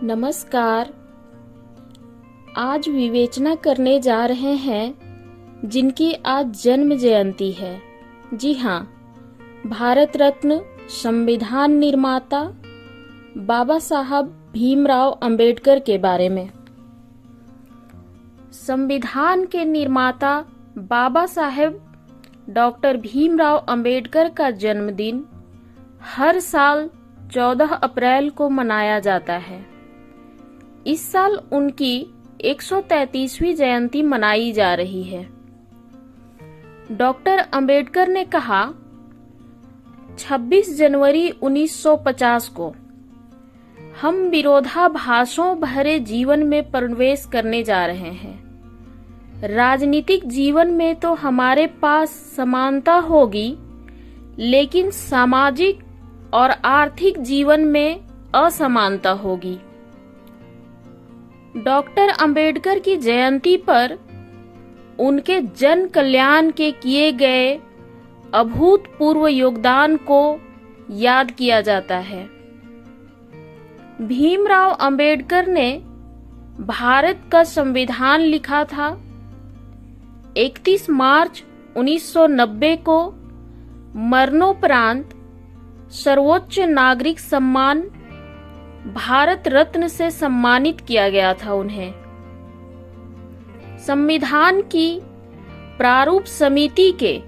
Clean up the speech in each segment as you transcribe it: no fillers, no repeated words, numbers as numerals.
नमस्कार। आज विवेचना करने जा रहे हैं जिनकी आज जन्म जयंती है। जी हाँ, भारत रत्न संविधान निर्माता बाबा साहब भीमराव अंबेडकर के बारे में। संविधान के निर्माता बाबा साहेब डॉक्टर भीमराव अंबेडकर का जन्मदिन हर साल 14 अप्रैल को मनाया जाता है। इस साल उनकी 133वीं जयंती मनाई जा रही है। डॉक्टर अंबेडकर ने कहा, 26 जनवरी 1950 को हम विरोधाभासों भरे जीवन में प्रवेश करने जा रहे हैं। राजनीतिक जीवन में तो हमारे पास समानता होगी, लेकिन सामाजिक और आर्थिक जीवन में असमानता होगी। डॉक्टर अंबेडकर की जयंती पर उनके जन कल्याण के किए गए अभूतपूर्व योगदान को याद किया जाता है। भीमराव अंबेडकर ने भारत का संविधान लिखा था। 31 मार्च 1990 को मरणोपरांत सर्वोच्च नागरिक सम्मान भारत रत्न से सम्मानित किया गया था उन्हें। संविधान की प्रारूप समिति के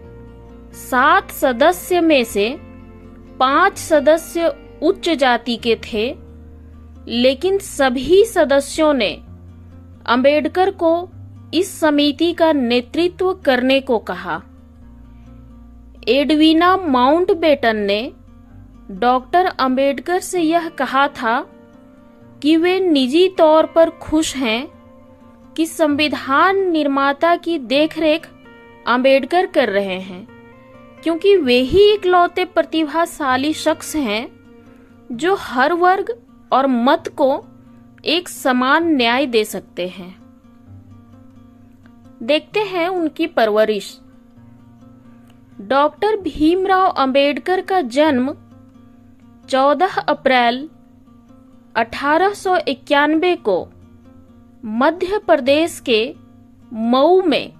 7 सदस्य में से 5 सदस्य उच्च जाति के थे, लेकिन सभी सदस्यों ने अंबेडकर को इस समिति का नेतृत्व करने को कहा। एडविना माउंटबेटन ने डॉक्टर अंबेडकर से यह कहा था कि वे निजी तौर पर खुश हैं कि संविधान निर्माता की देखरेख अंबेडकर कर रहे हैं, क्योंकि वे ही इकलौते प्रतिभाशाली शख्स हैं जो हर वर्ग और मत को एक समान न्याय दे सकते हैं। देखते हैं उनकी परवरिश। डॉक्टर भीमराव अंबेडकर का जन्म 14 अप्रैल 1891 को मध्य प्रदेश के मऊ में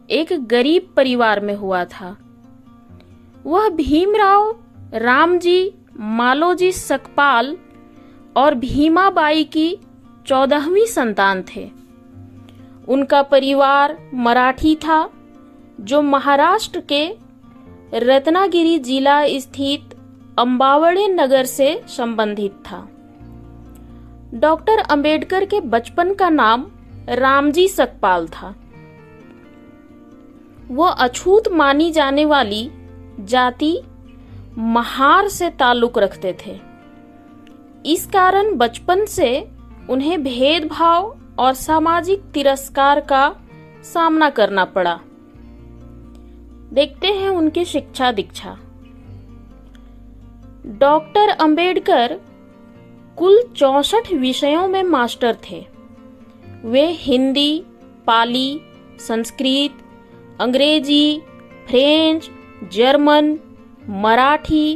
एक गरीब परिवार में हुआ था। वह भीमराव रामजी मालोजी सकपाल और भीमाबाई की 14वीं संतान थे। उनका परिवार मराठी था, जो महाराष्ट्र के रत्नागिरी जिला स्थित अंबावड़े नगर से संबंधित था। डॉक्टर अंबेडकर के बचपन का नाम रामजी सकपाल था। वो अछूत मानी जाने वाली जाति महार से ताल्लुक रखते थे। इस कारण बचपन से उन्हें भेदभाव और सामाजिक तिरस्कार का सामना करना पड़ा। देखते हैं उनकी शिक्षा दीक्षा। डॉक्टर अंबेडकर कुल 64 विषयों में मास्टर थे। वे हिंदी, पाली, संस्कृत, अंग्रेजी, फ्रेंच, जर्मन, मराठी,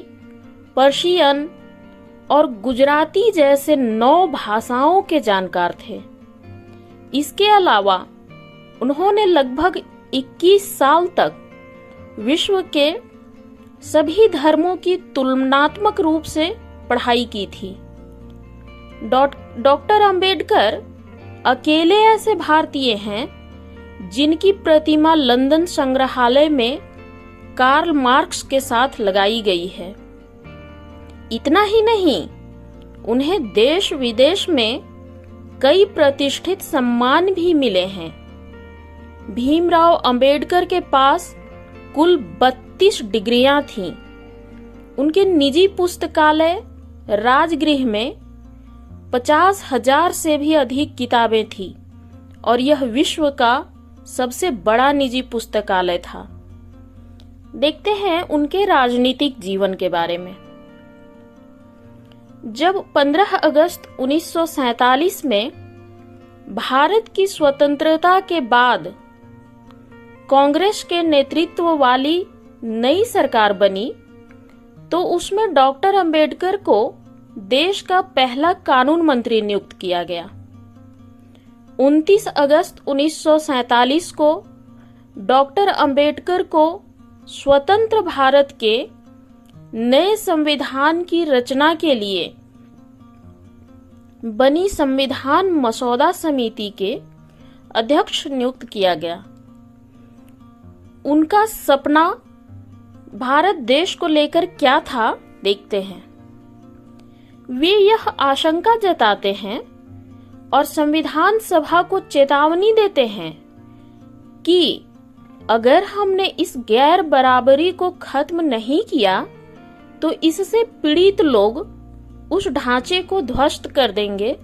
पर्शियन और गुजराती जैसे 9 भाषाओं के जानकार थे। इसके अलावा उन्होंने लगभग 21 साल तक विश्व के सभी धर्मों की तुलनात्मक रूप से पढ़ाई की थी। डॉक्टर अंबेडकर अकेले ऐसे भारतीय हैं जिनकी प्रतिमा लंदन संग्रहालय में कार्ल मार्क्स के साथ लगाई गई है। इतना ही नहीं, उन्हें देश विदेश में कई प्रतिष्ठित सम्मान भी मिले हैं। भीमराव अंबेडकर के पास कुल 32 डिग्रियां थीं। उनके निजी पुस्तकालय राजगृह में 50,000 से भी अधिक किताबें थीं और यह विश्व का सबसे बड़ा निजी पुस्तकालय था। देखते हैं उनके राजनीतिक जीवन के बारे में। जब 15 अगस्त 1947 में भारत की स्वतंत्रता के बाद कांग्रेस के नेतृत्व वाली नई सरकार बनी, तो उसमें डॉक्टर अंबेडकर को देश का पहला कानून मंत्री नियुक्त किया गया। 29 अगस्त 1947 को डॉक्टर अंबेडकर को स्वतंत्र भारत के नए संविधान की रचना के लिए बनी संविधान मसौदा समिति के अध्यक्ष नियुक्त किया गया। उनका सपना भारत देश को लेकर क्या था, देखते हैं। वे यह आशंका जताते हैं और संविधान सभा को चेतावनी देते हैं कि अगर हमने इस गैर बराबरी को खत्म नहीं किया तो इससे पीड़ित लोग उस ढांचे को ध्वस्त कर देंगे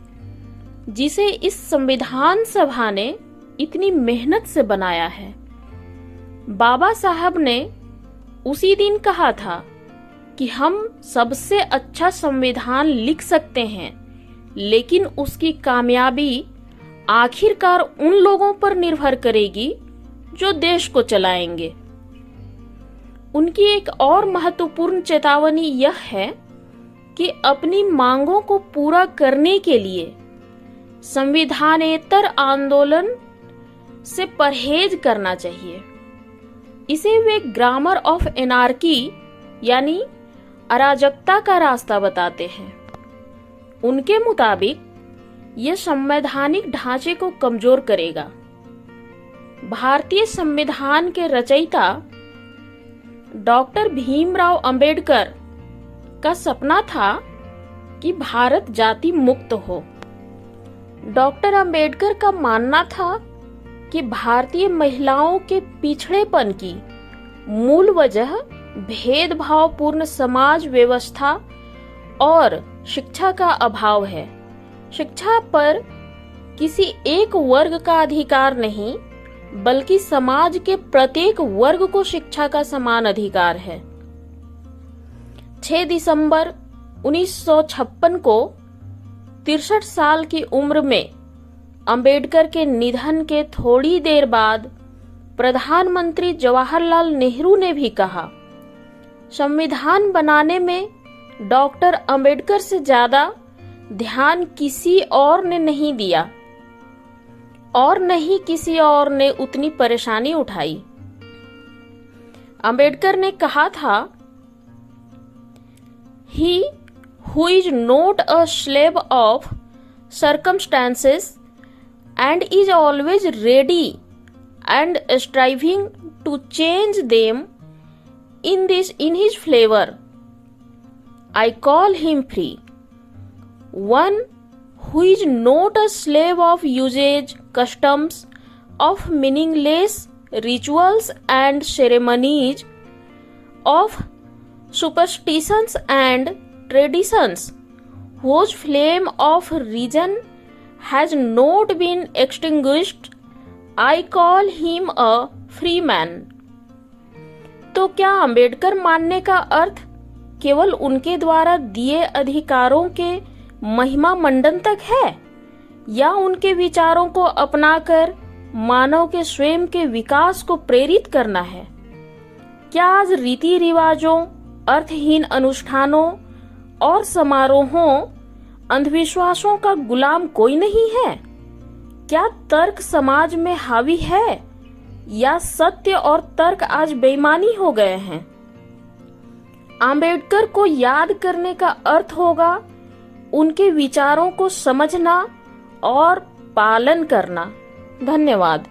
जिसे इस संविधान सभा ने इतनी मेहनत से बनाया है। बाबा साहब ने उसी दिन कहा था कि हम सबसे अच्छा संविधान लिख सकते हैं, लेकिन उसकी कामयाबी आखिरकार उन लोगों पर निर्भर करेगी जो देश को चलाएंगे। उनकी एक और महत्वपूर्ण चेतावनी यह है कि अपनी मांगों को पूरा करने के लिए संविधानेतर आंदोलन से परहेज करना चाहिए। इसे वे ग्रामर ऑफ एनार्की यानी अराजकता का रास्ता बताते हैं। उनके मुताबिक यह संवैधानिक ढांचे को कमजोर करेगा। भारतीय संविधान के रचयिता डॉक्टर भीमराव अंबेडकर का सपना था कि भारत जाति मुक्त हो। डॉक्टर अंबेडकर का मानना था कि भारतीय महिलाओं के पिछड़ेपन की मूल वजह भेदभावपूर्ण समाज व्यवस्था और शिक्षा का अभाव है। शिक्षा पर किसी एक वर्ग का अधिकार नहीं, बल्कि समाज के प्रत्येक वर्ग को शिक्षा का समान अधिकार है। 6 दिसंबर 1956 को 63 साल की उम्र में अंबेडकर के निधन के थोड़ी देर बाद प्रधानमंत्री जवाहरलाल नेहरू ने भी कहा, संविधान बनाने में डॉक्टर अंबेडकर से ज्यादा ध्यान किसी और ने नहीं दिया और न ही किसी और ने उतनी परेशानी उठाई। अंबेडकर ने कहा था, He who is not a slave of circumstances and is always ready and striving to change them in his favor, I call him free. One who is not a slave of usage, customs, of meaningless rituals and ceremonies, of superstitions and traditions, whose flame of reason has not been extinguished, I call him a free man. तो क्या अंबेडकर मानने का अर्थ केवल उनके द्वारा दिए अधिकारों के महिमा मंडन तक है, या उनके विचारों को अपनाकर मानव के स्वयं के विकास को प्रेरित करना है? क्या आज रीति रिवाजों, अर्थहीन अनुष्ठानों और समारोहों, अंधविश्वासों का गुलाम कोई नहीं है? क्या तर्क समाज में हावी है, या सत्य और तर्क आज बेईमानी हो गए हैं? अंबेडकर को याद करने का अर्थ होगा उनके विचारों को समझना और पालन करना। धन्यवाद।